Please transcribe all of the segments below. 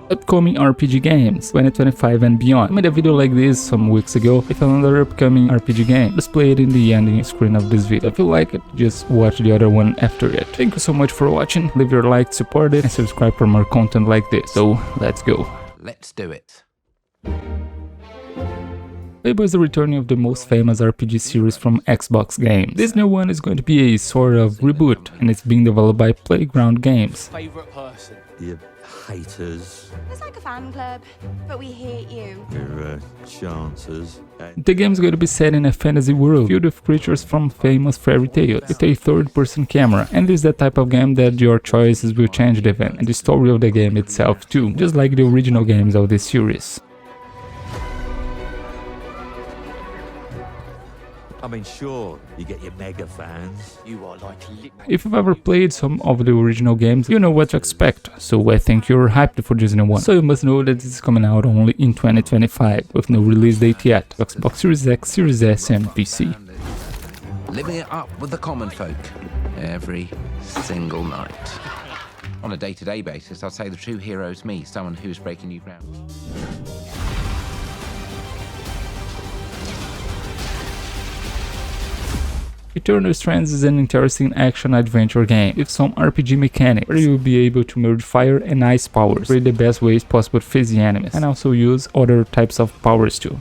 Upcoming RPG games 2025 and beyond. I made a video like this some weeks ago with another upcoming RPG game. Let's play it in the ending screen of this video. If you like it, just watch the other one after it. Thank you so much for watching. Leave your like, support it, and subscribe for more content like this. So let's go. Let's do it. Fable is the returning of the most famous RPG series from Xbox games. This new one is going to be a sort of reboot, and it's being developed by Playground Games. Favorite person? You haters, It's like a fan club, but we hate you. your chances. The game is going to be set in a fantasy world filled with creatures from famous fairy tales, with a third-person camera, and this is the type of game that your choices will change the event and the story of the game itself too, just like the original games of this series. I mean, sure, you get your mega fans. You are like If you've ever played some of the original games, you know what to expect, so I think you're hyped for this new one. So you must know that this is coming out only in 2025, with no release date yet, Xbox Series X, Series S and PC. Living it up with the common folk every single night. On a day-to-day basis, I'd say the true hero is me, someone who's breaking new ground. Eternal Strands is an interesting action-adventure game with some RPG mechanics, where you will be able to merge fire and ice powers, create the best ways possible to face the enemies, and also use other types of powers too.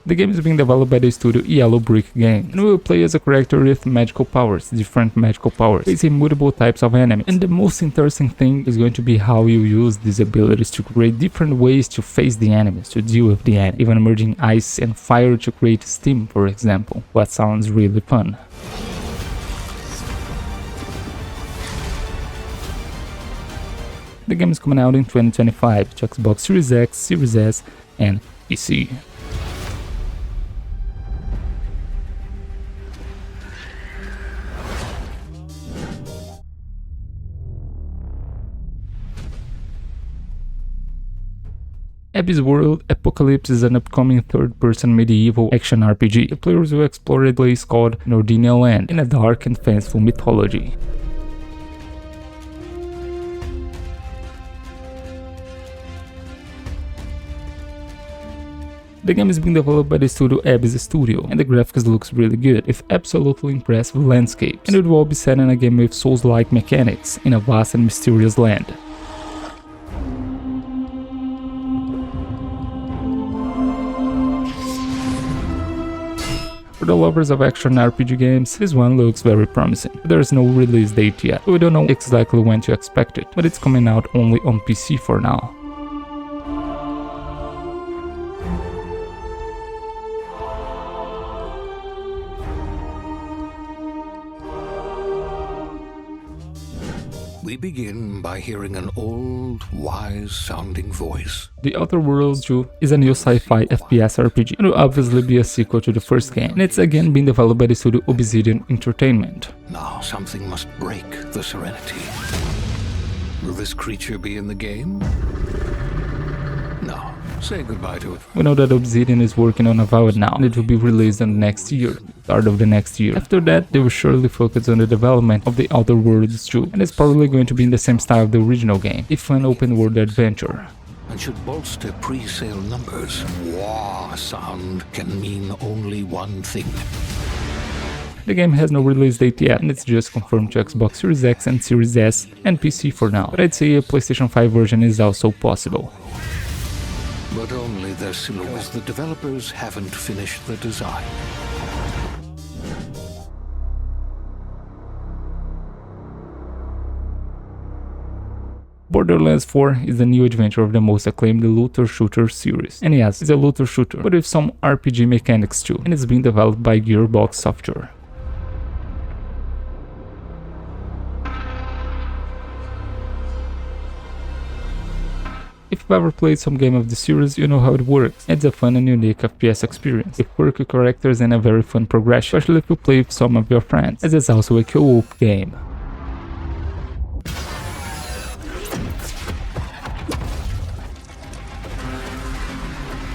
The game is being developed by the studio Yellow Brick Games, and we will play as a character with magical powers, different magical powers, facing multiple types of enemies. And the most interesting thing is going to be how you use these abilities to create different ways to face the enemies, to deal with the enemy, even merging ice and fire to create steam, for example. What sounds really fun. The game is coming out in 2025 to Xbox Series X, Series S, and PC. Abyss World Apocalypse is an upcoming third-person medieval action RPG. The players will explore a place called Nordinia Land in a dark and fanciful mythology. The game is being developed by the studio Abyss Studio, and the graphics looks really good, with absolutely impressive landscapes, and it will all be set in a game with Souls-like mechanics in a vast and mysterious land. For the lovers of action RPG games, this one looks very promising. There is no release date yet, so we don't know exactly when to expect it, but it's coming out only on PC for now. We begin by hearing an old, wise-sounding voice. The Outer Worlds 2 is a new sci-fi FPS RPG, and will obviously be a sequel to the first game, and it's again being developed by the studio Obsidian Entertainment. Now something must break the serenity. Will this creature be in the game? No. Say goodbye to it. We know that Obsidian is working on Avowed now, and it will be released in the next year, start of the next year. After that, they will surely focus on the development of the Outer Worlds 2, and it's probably going to be in the same style of the original game, a fun open-world adventure. And should bolster pre-sale numbers, wah sound can mean only one thing. The game has no release date yet, and it's just confirmed to Xbox Series X and Series S and PC for now, but I'd say a PlayStation 5 version is also possible. But only their silhouettes. The developers haven't finished the design. Borderlands 4 is the new adventure of the most acclaimed looter shooter series. And yes, it's a looter shooter, but with some RPG mechanics too, and it's being developed by Gearbox Software. If you've ever played some game of the series, you know how it works. It's a fun and unique FPS experience, with quirky characters and a very fun progression, especially if you play with some of your friends, as it's also a co-op game.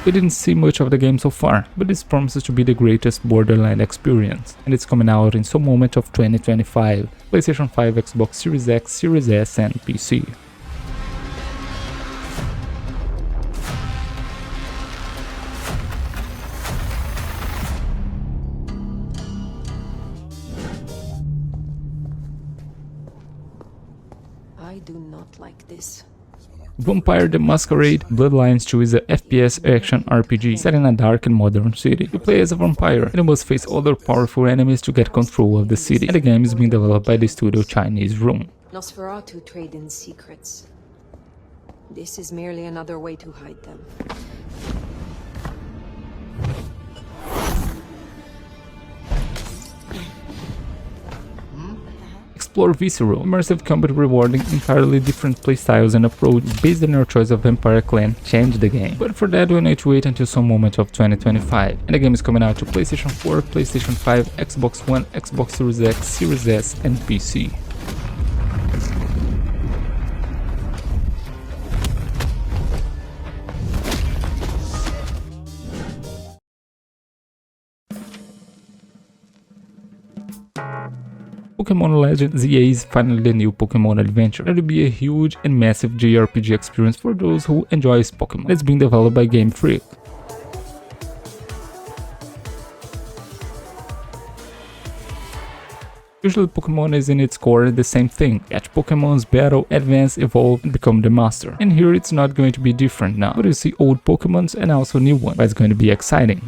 We didn't see much of the game so far, but this promises to be the greatest Borderlands experience, and it's coming out in some moment of 2025, PlayStation 5, Xbox Series X, Series S and PC. I do not like this. Vampire the Masquerade Bloodlines 2 is a FPS action RPG set in a dark and modern city. You play as a vampire and you must face other powerful enemies to get control of the city, and the game is being developed by the studio Chinese Room. Nosferatu trade in secrets. This is merely another way to hide them. Explore visceral, immersive combat rewarding entirely different playstyles and approach based on your choice of vampire clan change the game. But for that we need to wait until some moment of 2025, and the game is coming out to PlayStation 4, PlayStation 5, Xbox One, Xbox Series X, Series S and PC. Pokémon Legends EA is finally the new Pokémon adventure. It will be a huge and massive JRPG experience for those who enjoy Pokémon. It's being developed by Game Freak. Usually Pokémon is in its core the same thing: catch Pokémons, battle, advance, evolve and become the master. And here it's not going to be different now, but you see old Pokémons and also new ones, but it's going to be exciting.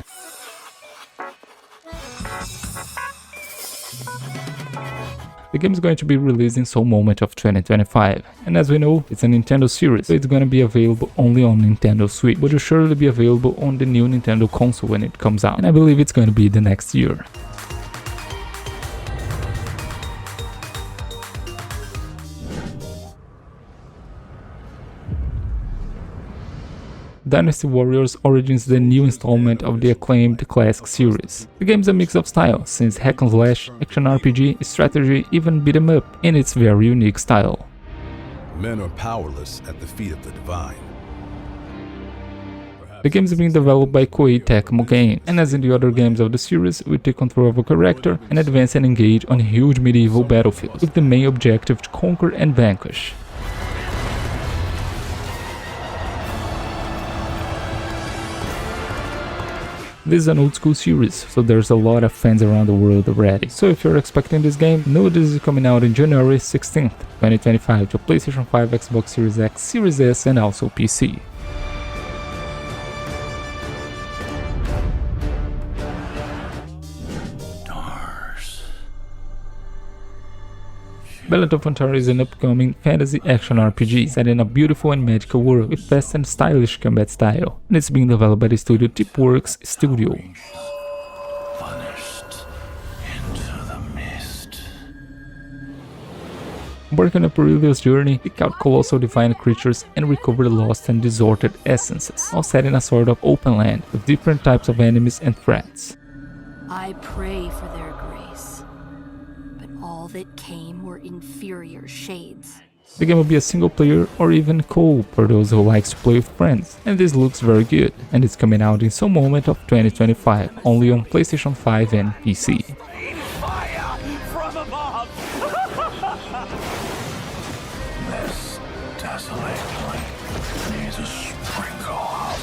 The game is going to be released in some moment of 2025, and as we know, it's a Nintendo series, so it's going to be available only on Nintendo Switch, but will surely be available on the new Nintendo console when it comes out, and I believe it's going to be the next year. Dynasty Warriors Origins is the new installment of the acclaimed classic series. The game is a mix of styles, since hack and slash, action RPG, strategy, even beat 'em up, in its very unique style. Men are powerless at the feet of the divine. The game is being developed by Koei Tecmo Games, and as in the other games of the series, we take control of a character and advance and engage on huge medieval battlefields, with the main objective to conquer and vanquish. This is an old school series, so there's a lot of fans around the world already. So if you're expecting this game, know this is coming out in January 16th, 2025 to PlayStation 5, Xbox Series X, Series S and also PC. Ballad of Antara is an upcoming fantasy action RPG set in a beautiful and magical world with fast and stylish combat style, and it's being developed by the studio Tipworks Studio. Embark on a perilous journey, pick out colossal divine creatures and recover lost and distorted essences, all set in a sort of open land with different types of enemies and threats. I pray for their grace, but all that came were inferior shades. The game will be a single player or even co-op for those who likes to play with friends, and this looks very good, and it's coming out in some moment of 2025, only on PlayStation 5 and PC. Fire from above! This desolate place needs a sprinkle of...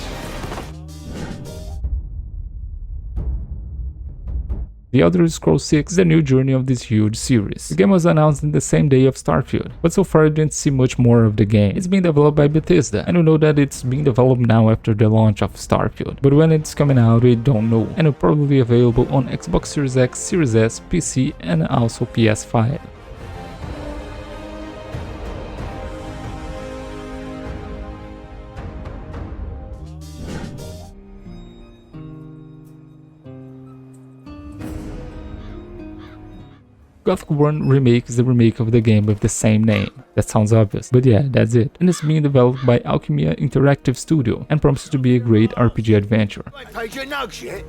The Elder Scrolls 6 is the new journey of this huge series. The game was announced on the same day of Starfield, but so far I didn't see much more of the game. It's being developed by Bethesda, and we know that it's being developed now after the launch of Starfield, but when it's coming out we don't know, and it'll probably be available on Xbox Series X, Series S, PC and also PS5. Gothic Remake is the remake of the game with the same name. That sounds obvious, but yeah, that's it. And it's being developed by Alchemia Interactive Studio and promises to be a great RPG adventure. I paid your nugs yet?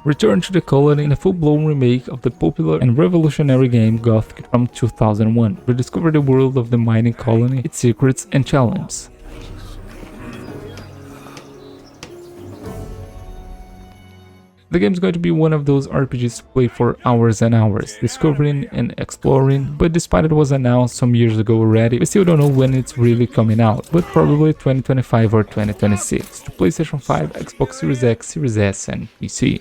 Return to the colony in a full-blown remake of the popular and revolutionary game Gothic from 2001. Rediscover the world of the mining colony, its secrets and challenges. The game is going to be one of those RPGs to play for hours and hours, discovering and exploring, but despite it was announced some years ago already, we still don't know when it's really coming out, but probably 2025 or 2026, to PlayStation 5, Xbox Series X, Series S and PC.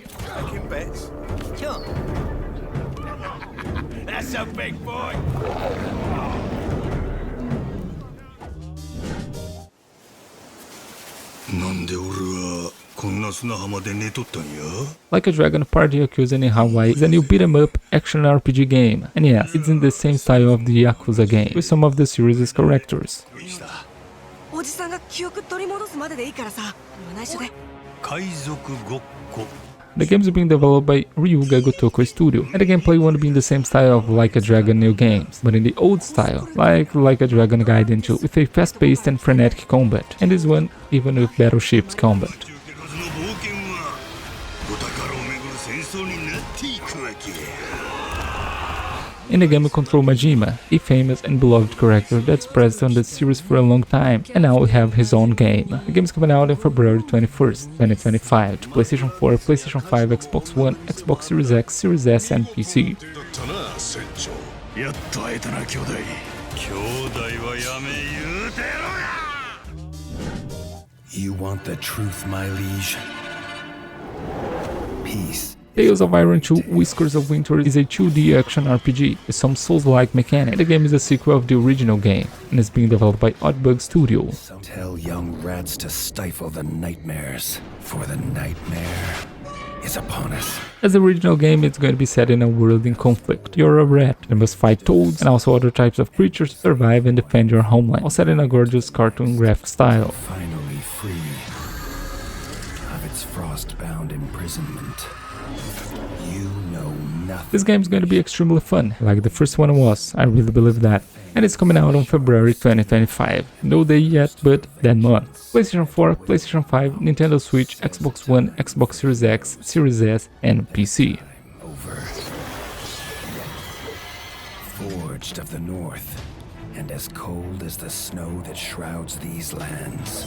That's a big boy. Like a Dragon Party Yakuza in Hawaii is a new beat-em-up action RPG game, and yes, it's in the same style of the Yakuza game, with some of the series' characters. The game is being developed by Ryuga Gotoku Studio, and the gameplay won't be in the same style of Like a Dragon new games, but in the old style, like a Dragon Gaiden 2, with a fast-paced and frenetic combat, and this one even with battleships combat. In the game we control Majima, a famous and beloved character that's present on the series for a long time, and now we have his own game. The game is coming out on February 21st, 2025 to PlayStation 4, PlayStation 5, Xbox One, Xbox Series X, Series S and PC. You want the truth, my liege? Peace. Tales of Iron 2 Whiskers of Winter is a 2D action RPG with some Souls-like mechanics. The game is a sequel of the original game and is being developed by Oddbug Studio. Tell young rats to stifle the nightmares, for the nightmare is upon us. As the original game, it's going to be set in a world in conflict. You're a rat and must fight toads and also other types of creatures to survive and defend your homeland, all set in a gorgeous cartoon graphic style. Finally free of its frost-bound imprisonment. You know nothing. This game is going to be extremely fun, like the first one was, I really believe that. And it's coming out on February 2025. No day yet, but that month. PlayStation 4, PlayStation 5, Nintendo Switch, Xbox One, Xbox Series X, Series S, and PC. Over. Forged of the north, and as cold as the snow that shrouds these lands.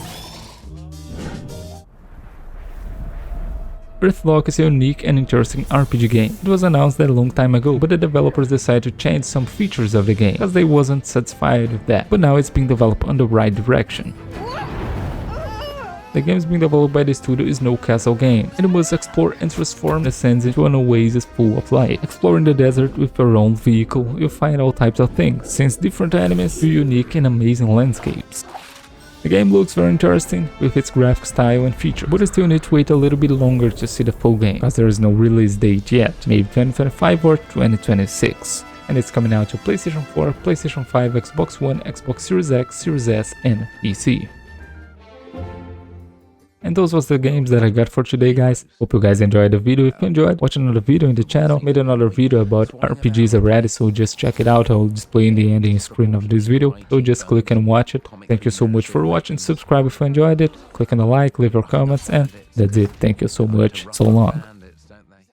EARTHLOCK is a unique and interesting RPG game. It was announced a long time ago, but the developers decided to change some features of the game, because they wasn't satisfied with that. But now it's being developed on the right direction. The game is being developed by the studio is No Castle Game, and it must explore and transform the sands into an oasis full of light. Exploring the desert with your own vehicle, you'll find all types of things, since different enemies to unique and amazing landscapes. The game looks very interesting with its graphic style and features, but you still need to wait a little bit longer to see the full game, because there is no release date yet, maybe 2025 or 2026. And it's coming out to PlayStation 4, PlayStation 5, Xbox One, Xbox Series X, Series S and PC. And those was the games that I got for today, guys. Hope you guys enjoyed the video. If you enjoyed, watch another video in the channel. Made another video about RPGs already, so just check it out. I'll display in the ending screen of this video, so just click and watch it. Thank you so much for watching. Subscribe if you enjoyed it. Click on the like, leave your comments, and that's it. Thank you so much. So long.